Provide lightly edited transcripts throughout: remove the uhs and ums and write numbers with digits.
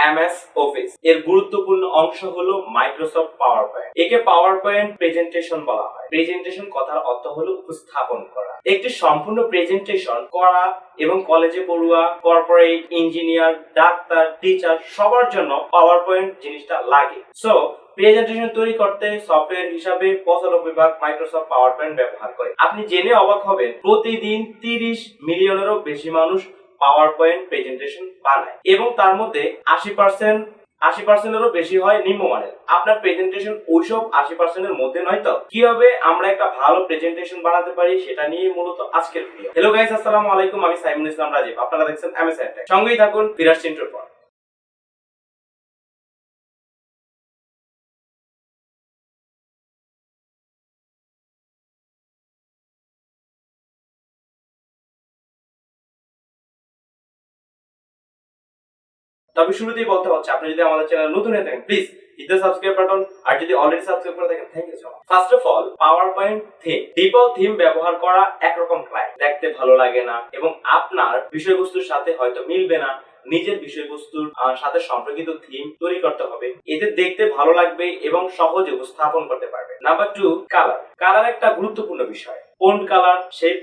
MS office এর গুরুত্বপূর্ণ অংশ হলো মাইক্রোসফট পাওয়ার পয়েন্ট। একে পাওয়ার পয়েন্ট প্রেজেন্টেশন বলা হয়। প্রেজেন্টেশন কথার অর্থ হলো উপস্থাপন করা। একটি সম্পূর্ণ প্রেজেন্টেশন করা এবং কলেজে পড়ুয়া, কর্পোরেট, ইঞ্জিনিয়ার, ডাক্তার, টিচার সবার জন্য পাওয়ার পয়েন্ট জিনিসটা লাগে। সো প্রেজেন্টেশন তৈরি করতে সফটওয়্যার হিসাবে 95 মাইক্রোসফট পাওয়ার পয়েন্ট ব্যবহার করে। আপনি জেনে অবাক হবেন প্রতিদিন 30 মিলিয়নেরও বেশি মানুষ পাওয়ার পয়েন্ট প্রেজেন্টেশন বানায় এবং তার মধ্যে 80%এরও বেশি হয় নিম্নমানের। আপনার প্রেজেন্টেশন ওইসব 80% এর মধ্যে নয় তো? কিভাবে আমরা একটা ভালো প্রেজেন্টেশন বানাতে পারি সেটা নিয়ে মূলত আজকের ভিডিও। হ্যালো গাইস, আসসালামু আলাইকুম। আমি সাইমুল ইসলাম রাজীব। আপনারা দেখছেন MSIR। সঙ্গেই থাকুন, ফিরে আসছি ইন্ট্রোর পর। তবে শুরুতেই বলতে হচ্ছে, আপনি যদি আমাদের চ্যানেল নতুন হয়ে থাকেন please hit the subscribe button, আর যদি অলরেডি সাবস্ক্রাইব করে থাকেন thank you so much. First of all, power point theme. Default theme ব্যবহার করা একরকম ক্লায়েন্ট দেখতে ভালো লাগে না এবং আপনার বিষয়বস্তুর সাথে হয়তো মিলবে না। নিজের বিষয়বস্তুর সাথে সম্পর্কিত থিম তৈরি করতে হবে, এতে দেখতে ভালো লাগবে এবং সহজে উপস্থাপন করতে পারবে। Number 2, colour. কালার একটা গুরুত্বপূর্ণ বিষয়। ফন্ট কালার, শেপ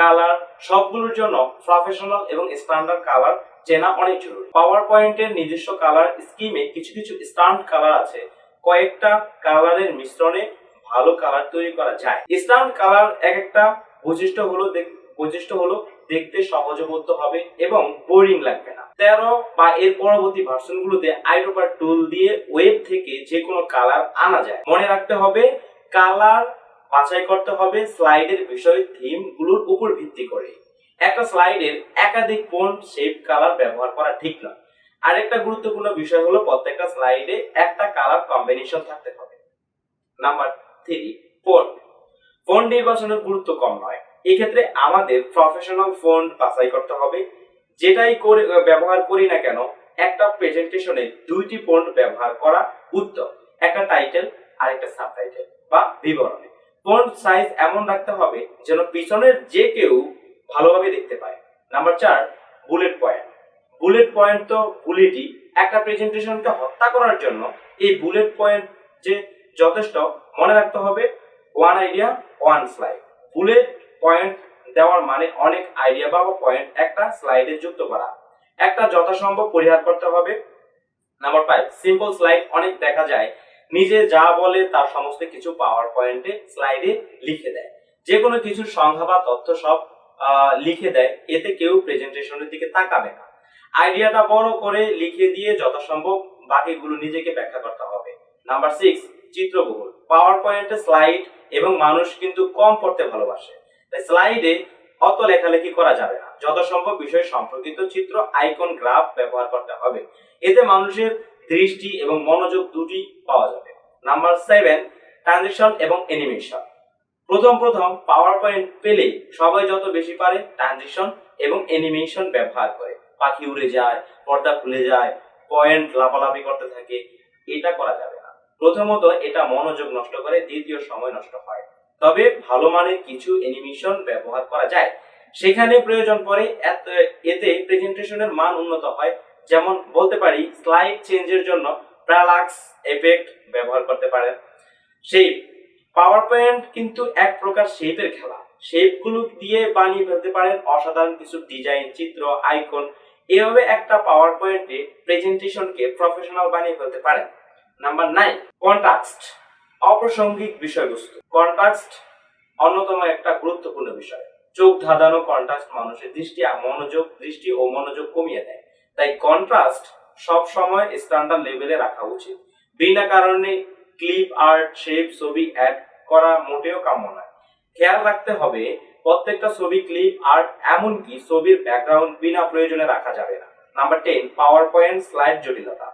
কালার সবগুলোর জন্য প্রফেশনাল এবং স্ট্যান্ডার্ড কালার চেনা অনেক জরুরি। পাওয়ার পয়েন্টের নিজস্ব কালার স্কিমে কিছু স্ট্যান্ড কালার আছে। কয়েকটা কালারের মিশ্রণে ভালো কালার তৈরি করা যায়। স্ট্যান্ড কালার একটা বৈশিষ্ট্য হলো দেখতে সহজবোধ্য হবে এবং বোরিং লাগবে না। 13 বা এর পরবর্তী ভার্সনগুলোতে আইডোপার টুল দিয়ে ওয়েব থেকে যে কোনো কালার আনা যায়। মনে রাখতে হবে, কালার বাছাই করতে হবে স্লাইডের বিষয় থিম গুলোর উপর ভিত্তি করে। একটা স্লাইডের একাধিক ফন্ট, শেপ, কালার ব্যবহার করা ঠিক নয়। আরেকটা গুরুত্বপূর্ণ বিষয় হলো প্রত্যেকটা স্লাইডে একটা কালার কম্বিনেশন থাকতে হবে। নাম্বার 3, ফন্ট নির্বাচনের গুরুত্ব কম নয়। এই ক্ষেত্রে আমাদের প্রফেশনাল ফন্ট বাছাই করতে হবে। যেটাই ব্যবহার করি না কেন, একটা প্রেজেন্টেশনে 2টি ফন্ট ব্যবহার করা উত্তম। একটা টাইটেল আর একটা সাবটাইটেল বা বিবরণী। ফন্ট সাইজ এমন রাখতে হবে যেন পিছনের যে কেউ ভালোভাবে দেখতে পায়। নাম্বার 4, বুলেট পয়েন্ট তো বুলেটই। একটা প্রেজেন্টেশনকে হত্যা করার জন্য এই বুলেট পয়েন্ট যে যথেষ্ট। মনে রাখতে হবে, one idea one slide. Bullet point দেওয়ার মানে অনেক আইডিয়া বা পয়েন্ট একটা স্লাইডে যুক্ত করা। একটা যথাসম্ভব পরিহার করতে হবে। Number 5, simple slide. অনেক দেখা যায় নিজে যা বলে তার সমস্ত কিছু পাওয়ার পয়েন্টে স্লাইডে লিখে দেয়। যে কোনো কিছুর সংখ্যা বা তথ্য সব লিখে দেয়, এতে কেউ প্রেজেন্টেশনের দিকে তাকাবে না। আইডিয়াটা বড় করে লিখে দিয়ে যথাসম্ভব বাকিগুলো নিজেকে ব্যাখ্যা করতে হবে। নাম্বার 6, চিত্রবহুল। পাওয়ার পয়েন্টে স্লাইড এবং মানুষ কিন্তু কম পড়তে ভালোবাসে, তাই স্লাইডে অত লেখালেখি করা যাবে না। যথাসম্ভব বিষয় সম্পর্কিত চিত্র, আইকন, গ্রাফ ব্যবহার করতে হবে। এতে মানুষের দৃষ্টি এবং মনোযোগ দুটি পাওয়া যাবে। নাম্বার 7, ট্রানজিশন এবং অ্যানিমেশন। প্রথম পাওয়ার পয়েন্ট পেলে সবাই যত বেশি পারে ট্রানজিশন এবং অ্যানিমেশন ব্যবহার করে। পাখি উড়ে যায়, পর্দা খুলে যায়, পয়েন্ট লাফালাফি করতে থাকে, এটা করা যাবে না। প্রথমত এটা মনোযোগ নষ্ট করে, দ্বিতীয় সময় নষ্ট হয়। তবে ভালো মানের কিছু অ্যানিমেশন ব্যবহার করা যায় সেখানে প্রয়োজন পড়ে, এতে প্রেজেন্টেশনের মান উন্নত হয়। যেমন বলতে পারি, স্লাইড চেঞ্জের জন্য প্যারালাক্স এফেক্ট ব্যবহার করতে পারেন। শেপ, পাওয়ার পয়েন্ট কিন্তু এক প্রকার শেপের খেলা। শেপগুলো দিয়ে বানিয়ে ফেলতে পারেন অসাধারণ কিছু ডিজাইন, চিত্র, আইকন। এভাবে একটা পাওয়ার পয়েন্টে প্রেজেন্টেশনকে প্রফেশনাল বানিয়ে ফেলতে পারেন। নাম্বার 9, কন্টেক্সট, অপ্রাসঙ্গিক বিষয়বস্তু। কন্টেক্সট অন্যতম একটা গুরুত্বপূর্ণ বিষয়। চোখ ধাঁধানো কন্ট্রাস্ট মানুষের দৃষ্টি ও মনোযোগ কমিয়ে দেয়। তাই কন্ট্রাস্ট সব সময় স্ট্যান্ডার্ড লেভেলে রাখা উচিত। বিনা কারণে ক্লিপ আর্ট, শেপ, ছবি অ্যাড করা মোটেও কাম্য নয়। খেয়াল রাখতে হবে, প্রত্যেকটা ছবি, ক্লিপ আর্ট, এমনকি ছবির ব্যাকগ্রাউন্ড বিনা প্রয়োজনে রাখা যাবে না। নাম্বার 10, পাওয়ার পয়েন্ট স্লাইড জটিলতা।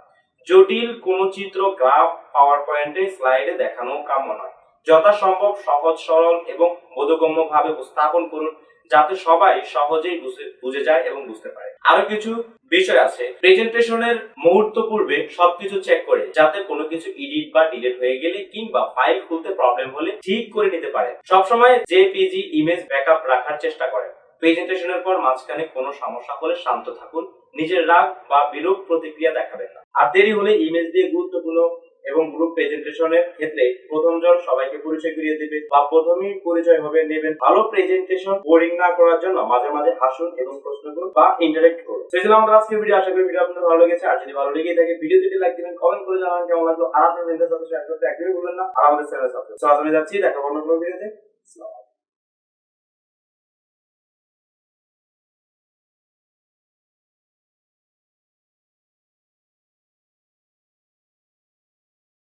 জটিল কোন চিত্র, গ্রাফ পাওয়ার পয়েন্টে স্লাইডে দেখানো কাম্য নয়। যথাসম্ভব সহজ, সরল এবং বোধগম্য ভাবে উপস্থাপন করুন, যাতে সবাই সহজেই বুঝে যায় এবং বুঝতে পারে। আরো কিছু বিষয় আছে। প্রেজেন্টেশনের মুহূর্ত পূর্বে সবকিছু চেক করে, যাতে কোনো কিছু এডিট বা ডিলিট হয়ে গেলে কিংবা ফাইল খুলতে প্রবলেম হলে ঠিক করে নিতে পারেন। সবসময় জেপিজি ইমেজ ব্যাকআপ রাখার চেষ্টা করেন। প্রেজেন্টেশনের পর মাঝখানে কোনো সমস্যা হলে শান্ত থাকুন, নিজের রাগ বা বিরূপ প্রতিক্রিয়া দেখাবেন না। আর দেরি হলে ইমেজ দিয়ে গুরুত্বপূর্ণ এবং গ্রুপ প্রেজেন্টেশনের ক্ষেত্রে প্রথম জন সবাইকে পরিচয় করিয়ে দেবে বা প্রথমেই পরিচয় হবে নেবেন। ভালো প্রেজেন্টেশন বোরিং না করার জন্য মাঝে মাঝে হাসুন এবং প্রশ্ন করুন বা ইন্টারেক্ট করুন। তো এই ছিল আমাদের আজকের ভিডিও। আশা করি ভিডিও আপনাদের ভালো লেগেছে। আর যদি ভালো লেগে থাকে ভিডিওটি লাইক দিবেন, কমেন্ট করে জানাবেন কেমন লাগলো। আর আপনার বন্ধুদের সাথে শেয়ার করতে একদমই ভুলবেন না। আর আমাদের চ্যানেল সাবস্ক্রাইব। তো আজ আমি যাচ্ছি, দেখা অন্য কোনো ভিডিওতে।